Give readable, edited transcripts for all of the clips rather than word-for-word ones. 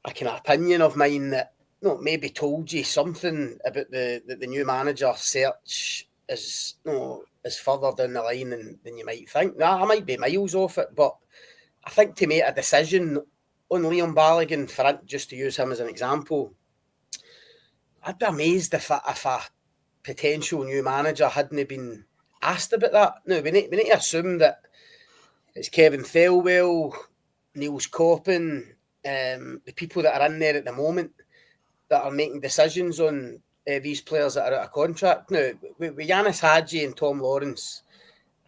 a kind of opinion of mine that maybe told you something about the new manager search is further down the line than you might think. Now, I might be miles off it, but I think to make a decision on Leon Balogun, just to use him as an example, I'd be amazed if a potential new manager hadn't been asked about that. No, we need to assume that it's Kevin Thelwell, Niels Coppin, the people that are in there at the moment that are making decisions on these players that are out of contract. Now, with Ianis Hagi and Tom Lawrence,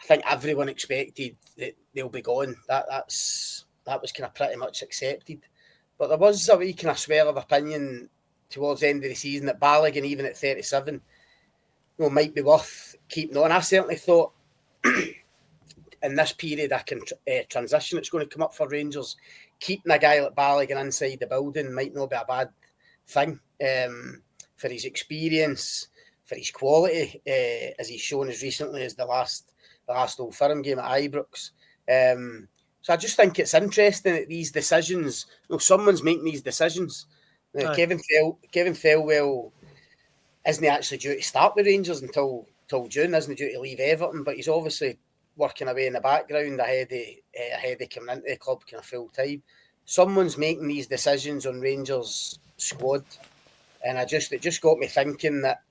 I think everyone expected that they'll be gone. That was kind of pretty much accepted. But there was a wee kind of swell of opinion towards the end of the season that Balogun, even at 37, might be worth keeping on. I certainly thought in this period, I can transition it's going to come up for Rangers. Keeping a guy like Balogun inside the building might not be a bad thing for his experience, for his quality, as he's shown as recently as the last Old Firm game at Ibrox. So I just think it's interesting that these decisions, someone's making these decisions. Kevin Thelwell isn't actually due to start with Rangers until June, isn't due to leave Everton, but he's obviously working away in the background ahead of coming into the club kind of full time. Someone's making these decisions on Rangers' squad, and it just got me thinking that,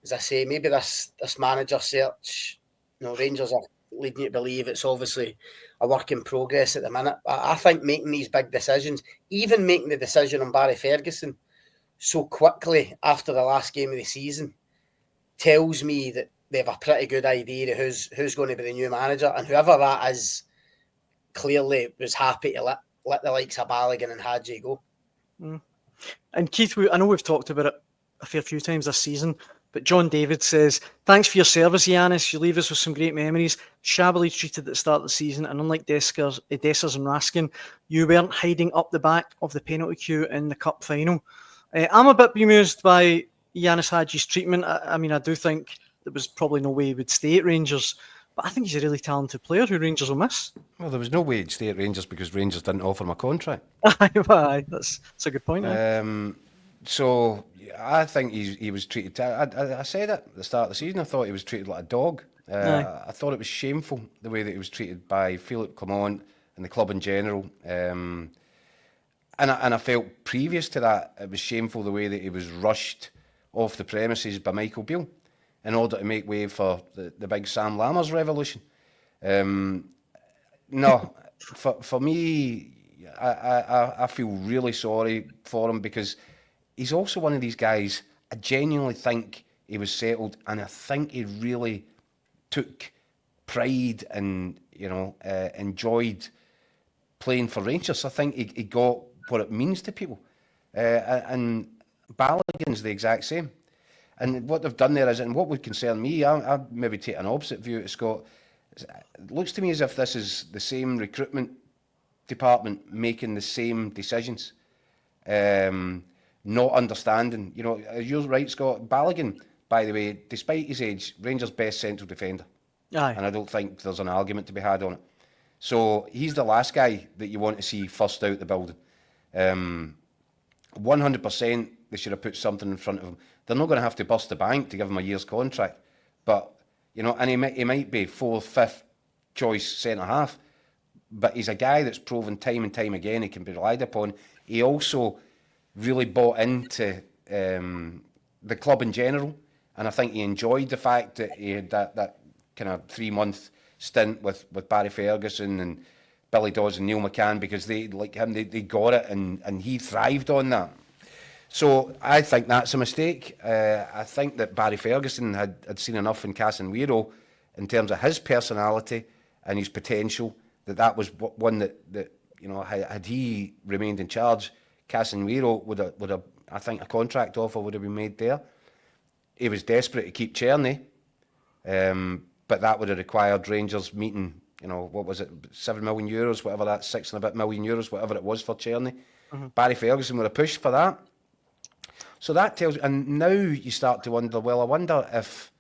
as I say, maybe this manager search, Rangers are leading you to believe it's obviously a work in progress at the minute. I think making these big decisions, even making the decision on Barry Ferguson so quickly after the last game of the season, tells me that they have a pretty good idea of who's going to be the new manager, and whoever that is clearly was happy to let the likes of Balogun and Hagi go. And Keith, I know we've talked about it a fair few times this season, but John David says, thanks for your service, Ianis. You leave us with some great memories. Shabbily treated at the start of the season, and unlike Dessers and Raskin, you weren't hiding up the back of the penalty queue in the cup final. I'm a bit bemused by Ianis Hagi's treatment. I mean, I do think there was probably no way he would stay at Rangers, but I think he's a really talented player who Rangers will miss. Well, there was no way he'd stay at Rangers because Rangers didn't offer him a contract. Aye, that's a good point. So I think he was treated. I said it at the start of the season. I thought he was treated like a dog. I thought it was shameful the way that he was treated by Philippe Clement and the club in general. And I felt previous to that it was shameful the way that he was rushed off the premises by Michael Beale in order to make way for the big Sam Lammers revolution. No, for me, I feel really sorry for him because he's also one of these guys, I genuinely think he was settled, and I think he really took pride and, enjoyed playing for Rangers. I think he got what it means to people. And Balogun's the exact same. And what they've done there is, and what would concern me, I maybe take an opposite view to Scott. It looks to me as if this is the same recruitment department making the same decisions. Not understanding. You're right, Scott. Balogun, by the way, despite his age, Rangers' best central defender. Aye. And I don't think there's an argument to be had on it. So he's the last guy that you want to see first out the building. 100% they should have put something in front of him. They're not going to have to bust the bank to give him a year's contract. But, and he might be 4th, 5th choice centre-half. But he's a guy that's proven time and time again he can be relied upon. He also really bought into the club in general, and I think he enjoyed the fact that he had that kind of 3-month stint with Barry Ferguson and Billy Dawes and Neil McCann, because they got it and he thrived on that. So I think that's a mistake. I think that Barry Ferguson had seen enough in Kasanwirjo in terms of his personality and his potential that was one that had he remained in charge, Kasanwirjo would have, I think, a contract offer would have been made there. He was desperate to keep Cerny, but that would have required Rangers meeting, what was it, €7 million, whatever that, 6 and a bit million euros, whatever it was for Cerny. Mm-hmm. Barry Ferguson would have pushed for that. So that tells you, and now you start to wonder, well, I wonder if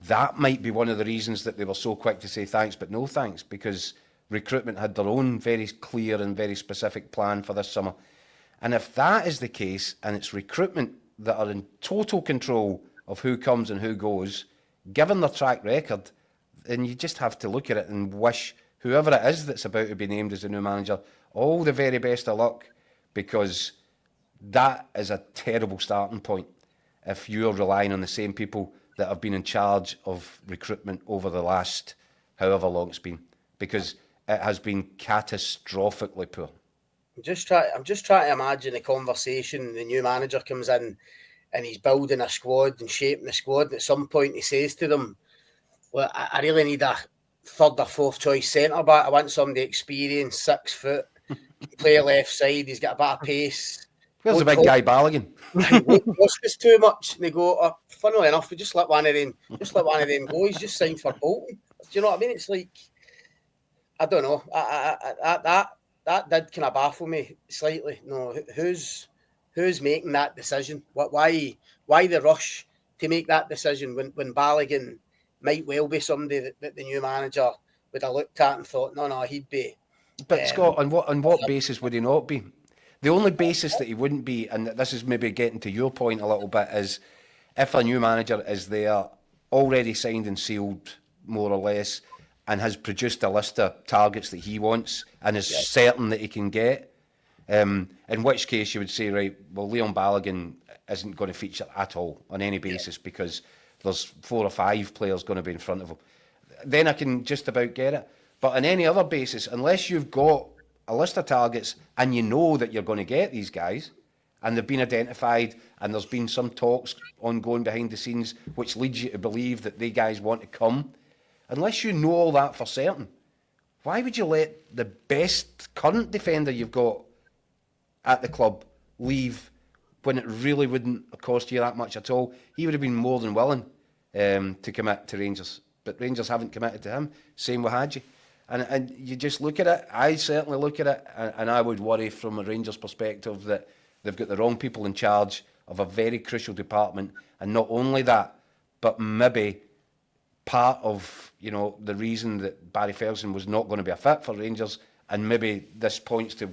that might be one of the reasons that they were so quick to say thanks but no thanks, because recruitment had their own very clear and very specific plan for this summer. And if that is the case, and it's recruitment that are in total control of who comes and who goes, given their track record, then you just have to look at it and wish whoever it is that's about to be named as the new manager all the very best of luck, because that is a terrible starting point if you're relying on the same people that have been in charge of recruitment over the last however long it's been, because it has been catastrophically poor. I'm just trying to imagine the conversation. The new manager comes in and he's building a squad and shaping the squad, and at some point he says to them, well, I really need a third or fourth choice centre back. I want somebody experienced, 6 foot, play left side, he's got a bit of pace. Where's the big guy Balogun? It's too much. And they go, oh, funnily enough, we just let one of them go. He's just signed for Bolton. Do you know what I mean? It's like, I don't know. That did kind of baffle me slightly. No, who's making that decision? Why the rush to make that decision when Balogun might well be somebody that the new manager would have looked at and thought, no, he'd be. But Scott, on what basis would he not be? The only basis that he wouldn't be, and this is maybe getting to your point a little bit, is if a new manager is there, already signed and sealed, more or less, and has produced a list of targets that he wants and is certain that he can get, in which case you would say, right, well, Leon Balogun isn't going to feature at all on any basis because there's 4 or 5 players going to be in front of him. Then I can just about get it. But on any other basis, unless you've got a list of targets and you know that you're going to get these guys and they've been identified and there's been some talks ongoing behind the scenes which leads you to believe that they guys want to come, unless you know all that for certain, why would you let the best current defender you've got at the club leave when it really wouldn't have cost you that much at all? He would have been more than willing to commit to Rangers, but Rangers haven't committed to him. Same with Hagi. And you just look at it, I certainly look at it, and I would worry from a Rangers perspective that they've got the wrong people in charge of a very crucial department. And not only that, but maybe part of, the reason that Barry Ferguson was not going to be a fit for Rangers, and maybe this points to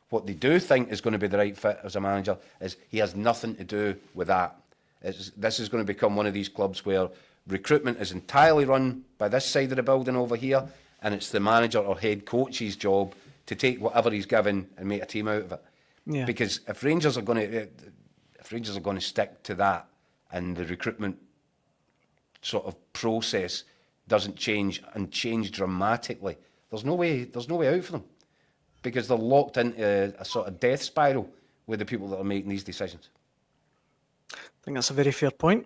what they do think is going to be the right fit as a manager, is he has nothing to do with that. This is going to become one of these clubs where recruitment is entirely run by this side of the building over here, and it's the manager or head coach's job to take whatever he's given and make a team out of it. Yeah. Because if Rangers are going to stick to that, and the recruitment sort of process doesn't change and change dramatically, there's no way out for them, because they're locked into a sort of death spiral with the people that are making these decisions. I think that's a very fair point.